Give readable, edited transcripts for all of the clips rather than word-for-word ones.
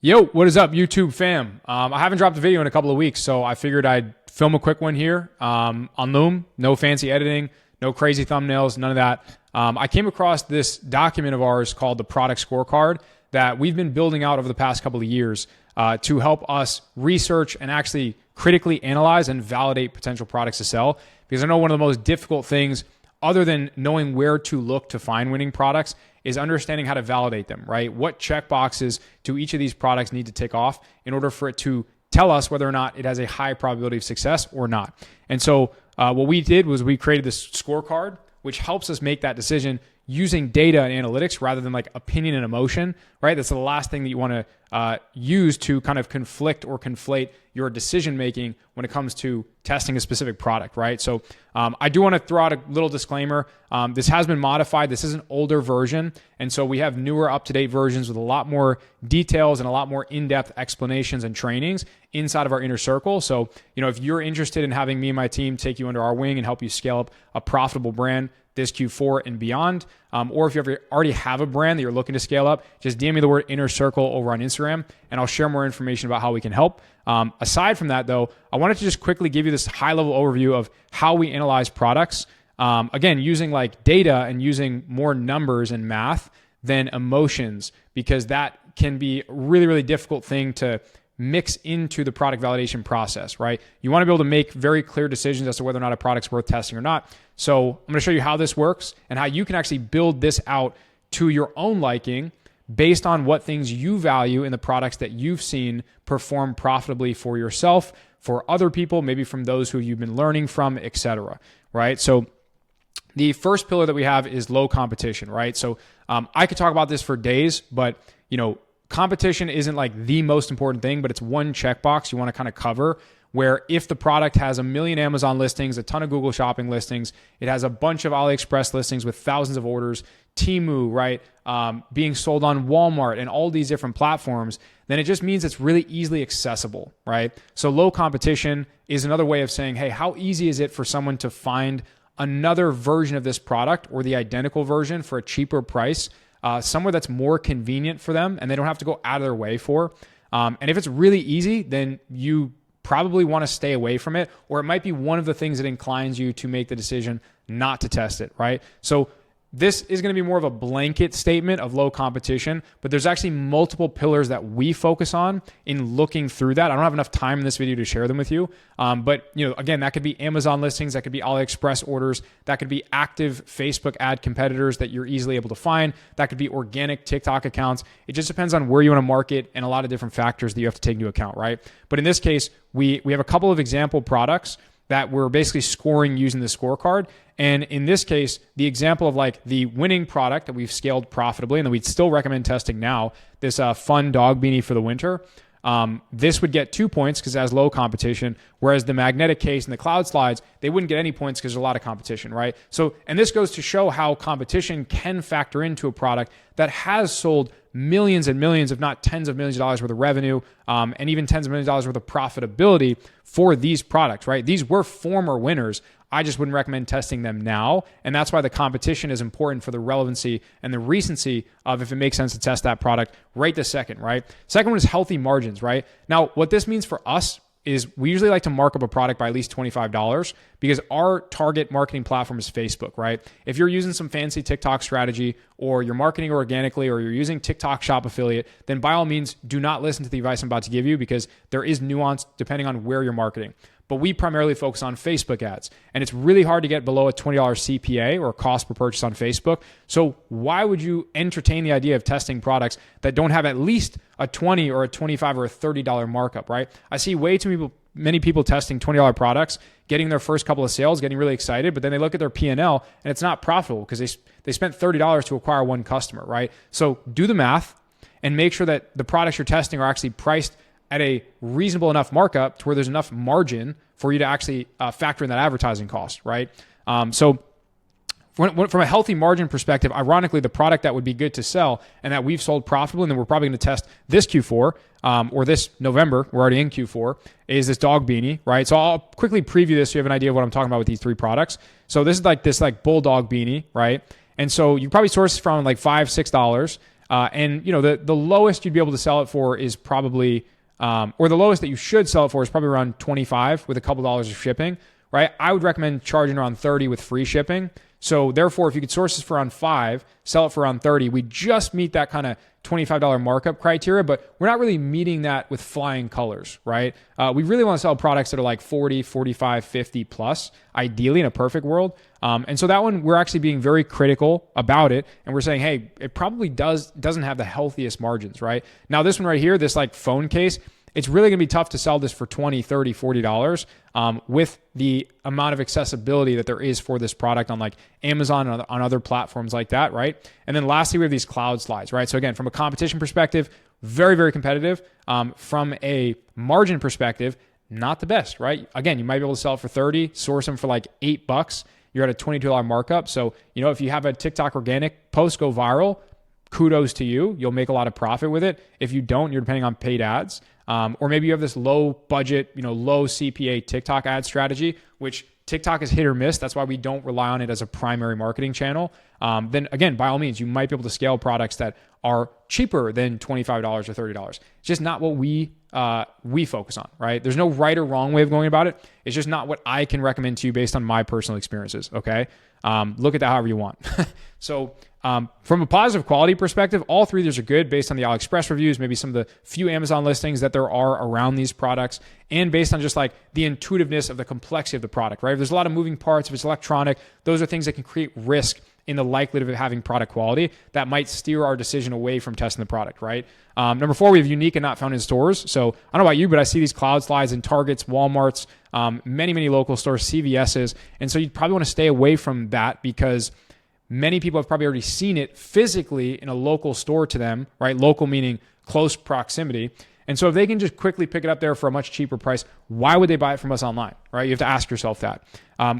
Yo, what is up, YouTube fam? I haven't dropped a video in a couple of weeks, so I figured I'd film a quick one here on Loom. No fancy editing, no crazy thumbnails, none of that. I came across this document of ours called the product scorecard that we've been building out over the past couple of years to help us research and actually critically analyze and validate potential products to sell. Because I know one of the most difficult things, other than knowing where to look to find winning products, is understanding how to validate them, right? What checkboxes do each of these products need to tick off in order for it to tell us whether or not it has a high probability of success or not. And so what we did was we created this scorecard, which helps us make that decision using data and analytics rather than like opinion and emotion, right? That's the last thing that you want to use to kind of conflict or conflate your decision making when it comes to testing a specific product, right? So I do want to throw out a little disclaimer. This has been modified. This is an older version. And so we have newer up-to-date versions with a lot more details and a lot more in-depth explanations and trainings inside of our inner circle. So, if you're interested in having me and my team take you under our wing and help you scale up a profitable brand this Q4 and beyond, or if you already have a brand that you're looking to scale up, just DM me the word inner circle over on Instagram and I'll share more information about how we can help. Aside from that though, I wanted to just quickly give you this high level overview of how we analyze products. Again, using like data and using more numbers and math than emotions, because that can be a really, really difficult thing to mix into the product validation process, right? You want to be able to make very clear decisions as to whether or not a product's worth testing or not. So I'm going to show you how this works and how you can actually build this out to your own liking based on what things you value in the products that you've seen perform profitably for yourself, for other people, maybe from those who you've been learning from, etc. Right? So the first pillar that we have is low competition, right? So I could talk about this for days, but competition isn't like the most important thing, but it's one checkbox you want to kind of cover, where if the product has 1 million Amazon listings, a ton of Google Shopping listings, it has a bunch of AliExpress listings with thousands of orders, Temu, right, being sold on Walmart and all these different platforms, then it just means it's really easily accessible, right? So low competition is another way of saying, hey, how easy is it for someone to find another version of this product or the identical version for a cheaper price, somewhere that's more convenient for them and they don't have to go out of their way for. And if it's really easy, then you probably want to stay away from it, or it might be one of the things that inclines you to make the decision not to test it, right? So this is going to be more of a blanket statement of low competition, but there's actually multiple pillars that we focus on in looking through that. I don't have enough time in this video to share them with you. But again, that could be Amazon listings, that could be AliExpress orders, that could be active Facebook ad competitors that you're easily able to find, that could be organic TikTok accounts. It just depends on where you want to market and a lot of different factors that you have to take into account, right? But in this case, we have a couple of example products that we're basically scoring using the scorecard. And in this case, the example of like the winning product that we've scaled profitably and that we'd still recommend testing now, this fun dog beanie for the winter, this would get 2 points because it has low competition, whereas the magnetic case and the cloud slides, they wouldn't get any points because there's a lot of competition, right? So, and this goes to show how competition can factor into a product that has sold millions and millions, if not tens of millions of dollars worth of revenue, and even tens of millions of dollars worth of profitability for these products, right? These were former winners. I just wouldn't recommend testing them now. And that's why the competition is important for the relevancy and the recency of if it makes sense to test that product right this second, right? Second one is healthy margins, right? Now, what this means for us is we usually like to mark up a product by at least $25 because our target marketing platform is Facebook, right? If you're using some fancy TikTok strategy or you're marketing organically or you're using TikTok Shop Affiliate, then by all means, do not listen to the advice I'm about to give you because there is nuance depending on where you're marketing. But we primarily focus on Facebook ads. And it's really hard to get below a $20 CPA or cost per purchase on Facebook. So why would you entertain the idea of testing products that don't have at least a $20 or a $25 or a $30 markup, right? I see way too many people testing $20 products, getting their first couple of sales, getting really excited, but then they look at their P&L and it's not profitable because they spent $30 to acquire one customer, right? So do the math and make sure that the products you're testing are actually priced at a reasonable enough markup to where there's enough margin for you to actually factor in that advertising cost, right? So from a healthy margin perspective, ironically, the product that would be good to sell and that we've sold profitably and that we're probably going to test this Q4 or this November, we're already in Q4, is this dog beanie, right? So I'll quickly preview this so you have an idea of what I'm talking about with these three products. So this is like this bulldog beanie, right? And so you probably source from like $5, $6. And the lowest you'd be able to sell it for is probably, or the lowest that you should sell it for is probably around 25 with a couple dollars of shipping, right? I would recommend charging around 30 with free shipping. So therefore, if you could source this for around 5, sell it for around 30, we just meet that kind of $25 markup criteria, but we're not really meeting that with flying colors, right? We really want to sell products that are like 40, 45, 50 plus, ideally in a perfect world. And so that one, we're actually being very critical about it. And we're saying, hey, it probably doesn't have the healthiest margins, right? Now, this one right here, this like phone case, it's really going to be tough to sell this for $20, $30, $40 with the amount of accessibility that there is for this product on like Amazon and on other platforms like that, right? And then lastly, we have these cloud slides, right? So again, from a competition perspective, very, very competitive. From a margin perspective, not the best, right? Again, you might be able to sell it for 30, source them for like $8. You're at a $22 markup. So, if you have a TikTok organic post go viral, kudos to you. You'll make a lot of profit with it. If you don't, you're depending on paid ads. Or maybe you have this low budget, low CPA TikTok ad strategy, which TikTok is hit or miss. That's why we don't rely on it as a primary marketing channel. Then again, by all means, you might be able to scale products that are cheaper than $25 or $30. It's just not what we focus on, right? There's no right or wrong way of going about it. It's just not what I can recommend to you based on my personal experiences, okay? Look at that however you want. So from a positive quality perspective, all three of these are good based on the AliExpress reviews, maybe some of the few Amazon listings that there are around these products, and based on just like the intuitiveness of the complexity of the product, right? If there's a lot of moving parts, if it's electronic, those are things that can create risk in the likelihood of it having product quality that might steer our decision away from testing the product, right? Number 4, we have unique and not found in stores. So I don't know about you, but I see these cloud slides in Targets, Walmarts, many, many local stores, CVS's. And so you'd probably want to stay away from that because many people have probably already seen it physically in a local store to them, right? Local meaning close proximity. And so if they can just quickly pick it up there for a much cheaper price, why would they buy it from us online, right? You have to ask yourself that.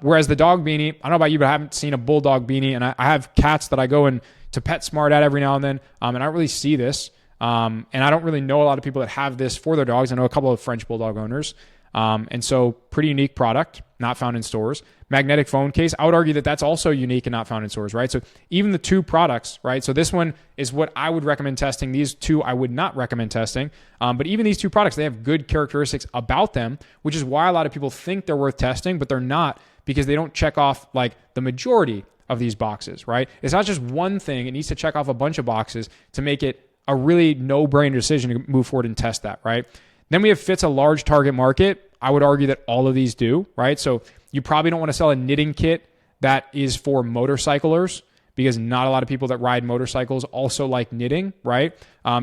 Whereas the dog beanie, I don't know about you, but I haven't seen a bulldog beanie. And I have cats that I go in to PetSmart at every now and then. And I don't really see this. And I don't really know a lot of people that have this for their dogs. I know a couple of French bulldog owners. And so pretty unique product, not found in stores. Magnetic phone case, I would argue that that's also unique and not found in stores, right? So even the 2 products, right? So this one is what I would recommend testing. These 2 I would not recommend testing. But even these 2 products, they have good characteristics about them, which is why a lot of people think they're worth testing, but they're not because they don't check off like the majority of these boxes, right? It's not just one thing. It needs to check off a bunch of boxes to make it a really no-brainer decision to move forward and test that, right? Then we have fits a large target market. I would argue that all of these do, right? So you probably don't want to sell a knitting kit that is for motorcyclers because not a lot of people that ride motorcycles also like knitting, right?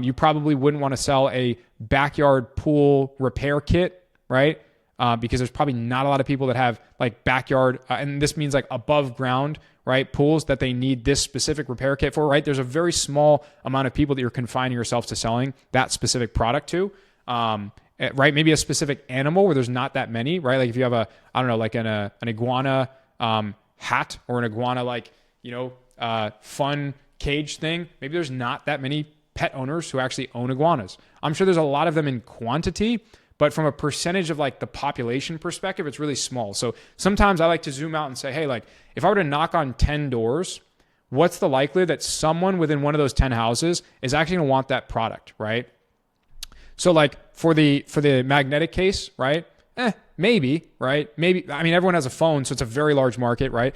You probably wouldn't want to sell a backyard pool repair kit, right? Because there's probably not a lot of people that have like backyard, and this means like above ground, right? Pools that they need this specific repair kit for, right? There's a very small amount of people that you're confining yourself to selling that specific product to. Right? Maybe a specific animal where there's not that many, right? Like if you have like an iguana hat or an iguana fun cage thing, maybe there's not that many pet owners who actually own iguanas. I'm sure there's a lot of them in quantity, but from a percentage of like the population perspective, it's really small. So sometimes I like to zoom out and say, hey, like if I were to knock on 10 doors, what's the likelihood that someone within one of those 10 houses is actually going to want that product, right? So like for the magnetic case, right? Maybe, right? Maybe, I mean, everyone has a phone, so it's a very large market, right?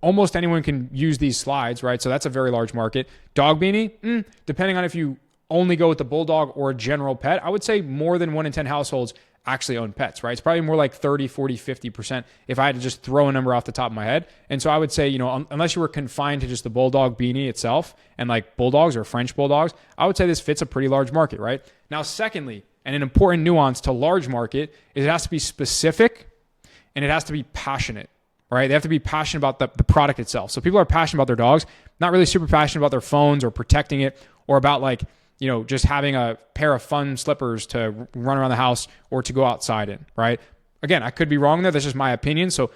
Almost anyone can use these slides, right? So that's a very large market. Dog beanie, depending on if you only go with the bulldog or a general pet, I would say more than 1 in 10 households actually own pets, right? It's probably more like 30, 40, 50% if I had to just throw a number off the top of my head. And so I would say, unless you were confined to just the bulldog beanie itself and like bulldogs or French bulldogs, I would say this fits a pretty large market, right? Now, secondly, and an important nuance to large market is it has to be specific and it has to be passionate, right? They have to be passionate about the product itself. So people are passionate about their dogs, not really super passionate about their phones or protecting it or about like, just having a pair of fun slippers to run around the house or to go outside in, right? Again, I could be wrong there. That's just my opinion. So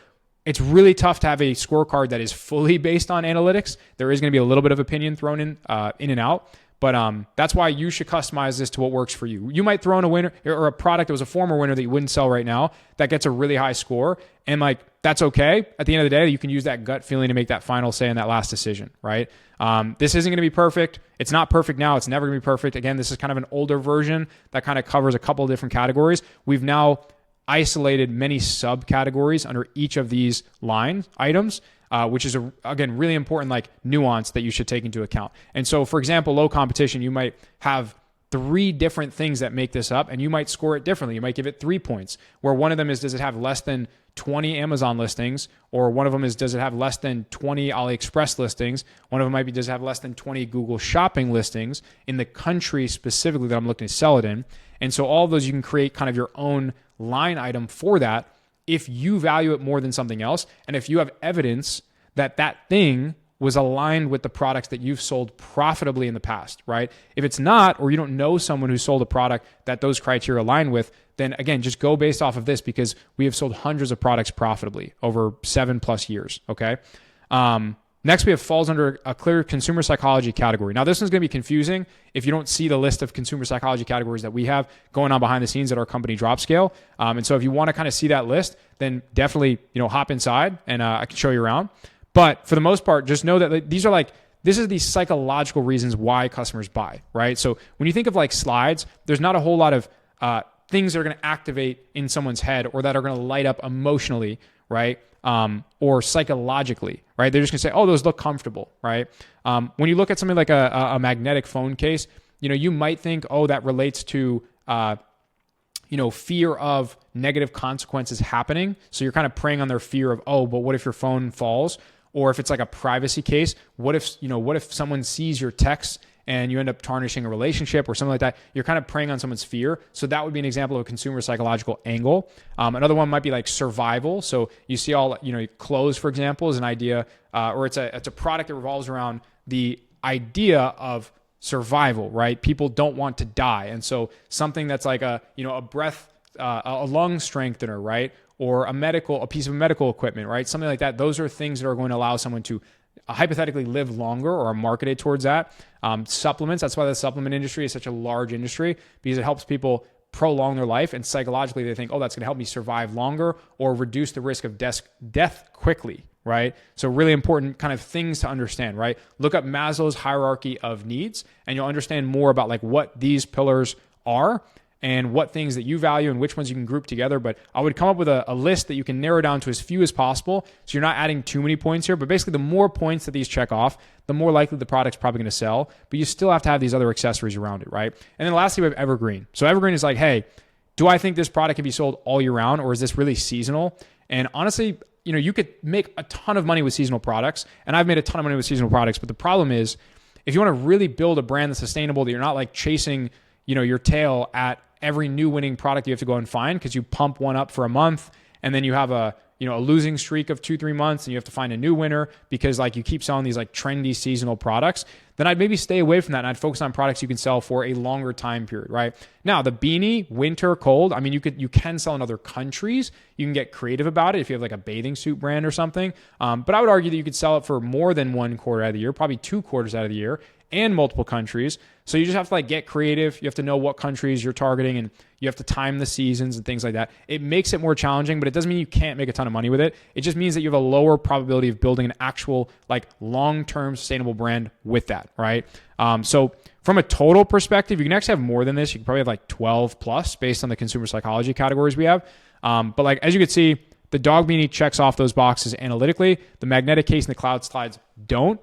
it's really tough to have a scorecard that is fully based on analytics. There is going to be a little bit of opinion thrown in and out. But that's why you should customize this to what works for you. You might throw in a winner or a product that was a former winner that you wouldn't sell right now that gets a really high score. And like, that's okay. At the end of the day, you can use that gut feeling to make that final say in that last decision, right? This isn't going to be perfect. It's not perfect now. It's never going to be perfect. Again, this is kind of an older version that kind of covers a couple of different categories. We've now isolated many subcategories under each of these line items, which is, again, really important like nuance that you should take into account. And so, for example, low competition, you might have 3 different things that make this up, and you might score it differently. You might give it 3 points, where one of them is, does it have less than 20 Amazon listings? Or one of them is, does it have less than 20 AliExpress listings? One of them might be, does it have less than 20 Google Shopping listings in the country specifically that I'm looking to sell it in? And so all of those, you can create kind of your own line item for that if you value it more than something else, and if you have evidence that that thing was aligned with the products that you've sold profitably in the past, right? If it's not, or you don't know someone who sold a product that those criteria align with, then again, just go based off of this, because we have sold hundreds of products profitably over 7+ years, okay? Next, we have falls under a clear consumer psychology category. Now, this one's going to be confusing if you don't see the list of consumer psychology categories that we have going on behind the scenes at our company, DropSkale. And so if you want to kind of see that list, then definitely, hop inside and I can show you around. But for the most part, just know that these are this is the psychological reasons why customers buy, right? So when you think of like slides, there's not a whole lot of things that are going to activate in someone's head or that are going to light up emotionally, right? Or psychologically, right? They're just going to say, oh, those look comfortable, right? When you look at something like a magnetic phone case, you might think, oh, that relates to fear of negative consequences happening. So you're kind of preying on their fear of, oh, but what if your phone falls? Or if it's like a privacy case, what if someone sees your texts and you end up tarnishing a relationship or something like that? You're kind of preying on someone's fear. So that would be an example of a consumer psychological angle. Another one might be like survival. So you see all, clothes, for example, is an idea, or it's a product that revolves around the idea of survival, right? People don't want to die. And so something that's like a lung strengthener, right? Or a piece of medical equipment, right? Something like that. Those are things that are going to allow someone to hypothetically live longer or are marketed towards that. Supplements, that's why the supplement industry is such a large industry, because it helps people prolong their life, and psychologically they think, oh, that's going to help me survive longer or reduce the risk of death quickly, right? So really important kind of things to understand, right? Look up Maslow's hierarchy of needs and you'll understand more about like what these pillars are and what things that you value and which ones you can group together. But I would come up with a list that you can narrow down to as few as possible, so you're not adding too many points here. But basically, the more points that these check off, the more likely the product's probably going to sell. But you still have to have these other accessories around it, right? And then lastly, we have evergreen. So evergreen is like, hey, do I think this product can be sold all year round, or is this really seasonal? And honestly, you could make a ton of money with seasonal products, and I've made a ton of money with seasonal products. But the problem is, if you want to really build a brand that's sustainable, that you're not like chasing, your tail at every new winning product you have to go and find, because you pump one up for a month and then you have a losing streak of 2-3 months and you have to find a new winner because like you keep selling these like trendy seasonal products, then I'd maybe stay away from that and I'd focus on products you can sell for a longer time period, right? Now, the beanie, winter, cold, I mean, you can sell in other countries. You can get creative about it if you have like a bathing suit brand or something. But I would argue that you could sell it for more than 1 quarter out of the year, probably 2 quarters out of the year, and multiple countries. So you just have to like get creative. You have to know what countries you're targeting, and you have to time the seasons and things like that. It makes it more challenging, but it doesn't mean you can't make a ton of money with it. It just means that you have a lower probability of building an actual like long-term sustainable brand with that, right? So from a total perspective, you can actually have more than this. You can probably have like 12 plus based on the consumer psychology categories we have. But like, as you can see, the dog beanie checks off those boxes analytically. The magnetic case and the cloud slides don't.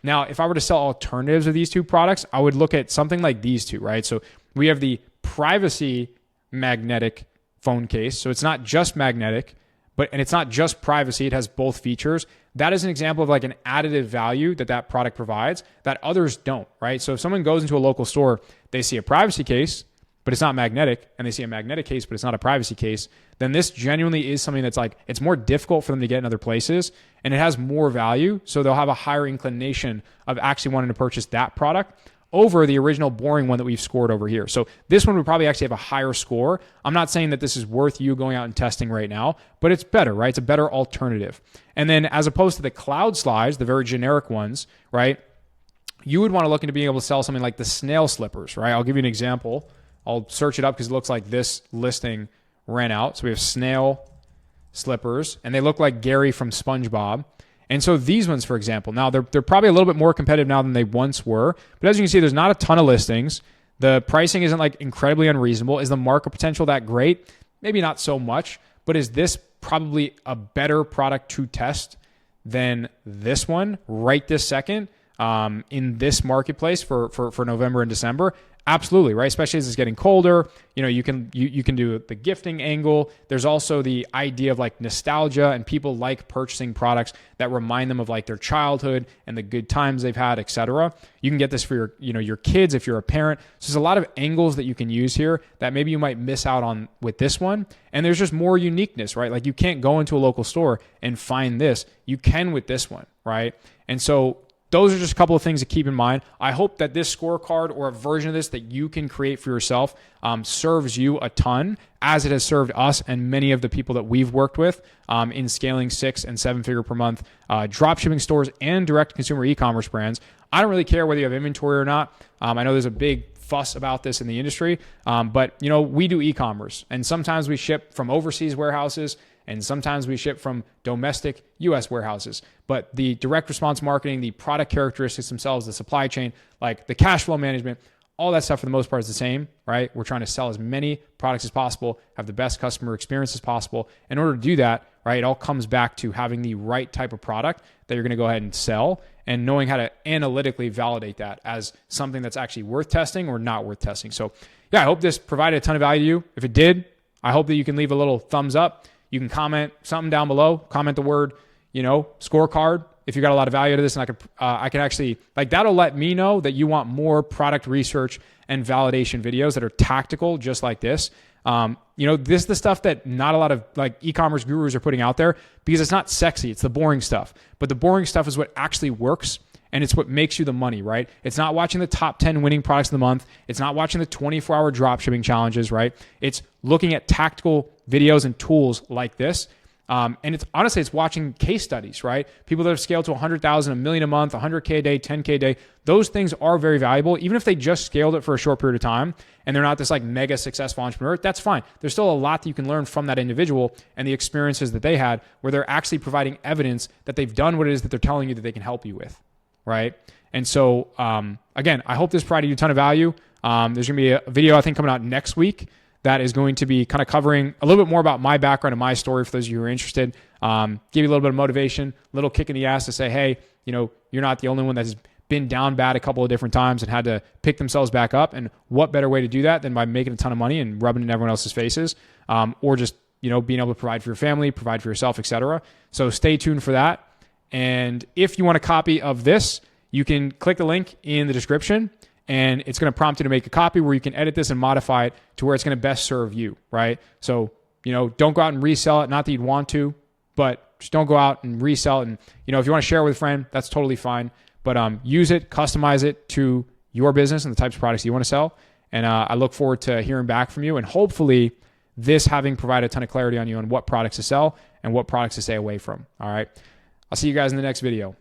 Now, if I were to sell alternatives of these two products, I would look at something like these two, right? So we have the privacy magnetic phone case. So it's not just magnetic, and it's not just privacy. It has both features. That is an example of like an additive value that product provides that others don't, right? So if someone goes into a local store, they see a privacy case, but it's not magnetic, and they see a magnetic case, but it's not a privacy case, then this genuinely is something that's like, it's more difficult for them to get in other places, and it has more value, so they'll have a higher inclination of actually wanting to purchase that product over the original boring one that we've scored over here. So this one would probably actually have a higher score. I'm not saying that this is worth you going out and testing right now, but it's better, right? It's a better alternative. And then as opposed to the cloud slides, the very generic ones, right? you would want to look into being able to sell something like the snail slippers, right? I'll give you an example. I'll search it up because it looks like this listing ran out. So we have snail slippers, and they look like Gary from SpongeBob. And so these ones, for example, now they're probably a little bit more competitive now than they once were. But as you can see, there's not a ton of listings. The pricing isn't like incredibly unreasonable. Is the market potential that great? Maybe not so much. But is this probably a better product to test than this one right this second in this marketplace for November and December? Absolutely, right? Especially as it's getting colder. You can do the gifting angle. There's also the idea of like nostalgia, and people like purchasing products that remind them of like their childhood and the good times they've had, etc. You can get this for your kids if you're a parent. So there's a lot of angles that you can use here that maybe you might miss out on with this one. And there's just more uniqueness, right? Like you can't go into a local store and find this. You can with this one, right? And so those are just a couple of things to keep in mind. I hope that this scorecard or a version of this that you can create for yourself serves you a ton, as it has served us and many of the people that we've worked with in scaling 6 and 7 figure per month dropshipping stores and direct consumer e-commerce brands. I don't really care whether you have inventory or not. I know there's a big fuss about this in the industry, but we do e-commerce, and sometimes we ship from overseas warehouses, and sometimes we ship from domestic U.S. warehouses. But the direct response marketing, the product characteristics themselves, the supply chain, like the cash flow management, all that stuff for the most part is the same, right? We're trying to sell as many products as possible, have the best customer experience as possible. In order to do that, right, it all comes back to having the right type of product that you're going to go ahead and sell, and knowing how to analytically validate that as something that's actually worth testing or not worth testing. So yeah, I hope this provided a ton of value to you. If it did, I hope that you can leave a little thumbs up. You can comment something down below, comment the word, scorecard, if you got a lot of value to this, and I can actually, like, that'll let me know that you want more product research and validation videos that are tactical, just like this. This is the stuff that not a lot of like e-commerce gurus are putting out there, because it's not sexy. It's the boring stuff, but the boring stuff is what actually works. And it's what makes you the money, right? It's not watching the top 10 winning products of the month. It's not watching the 24-hour dropshipping challenges, right? It's looking at tactical videos and tools like this. And it's honestly, it's watching case studies, right? People that have scaled to 100,000, a million a month, 100K a day, 10K a day. Those things are very valuable. Even if they just scaled it for a short period of time and they're not this like mega successful entrepreneur, that's fine. There's still a lot that you can learn from that individual and the experiences that they had, where they're actually providing evidence that they've done what it is that they're telling you that they can help you with. Right. And so, again, I hope this provided you a ton of value. There's going to be a video, I think, coming out next week that is going to be kind of covering a little bit more about my background and my story for those of you who are interested. Give you a little bit of motivation, a little kick in the ass to say, hey, you're not the only one that's been down bad a couple of different times and had to pick themselves back up. And what better way to do that than by making a ton of money and rubbing it in everyone else's faces, or just, being able to provide for your family, provide for yourself, etc. So stay tuned for that. And if you want a copy of this, you can click the link in the description, and it's going to prompt you to make a copy where you can edit this and modify it to where it's going to best serve you, right? So, don't go out and resell it. Not that you'd want to, but just don't go out and resell it. And, if you want to share it with a friend, that's totally fine. But use it, customize it to your business and the types of products you want to sell. And I look forward to hearing back from you, and hopefully this having provided a ton of clarity on you on what products to sell and what products to stay away from. All right. I'll see you guys in the next video.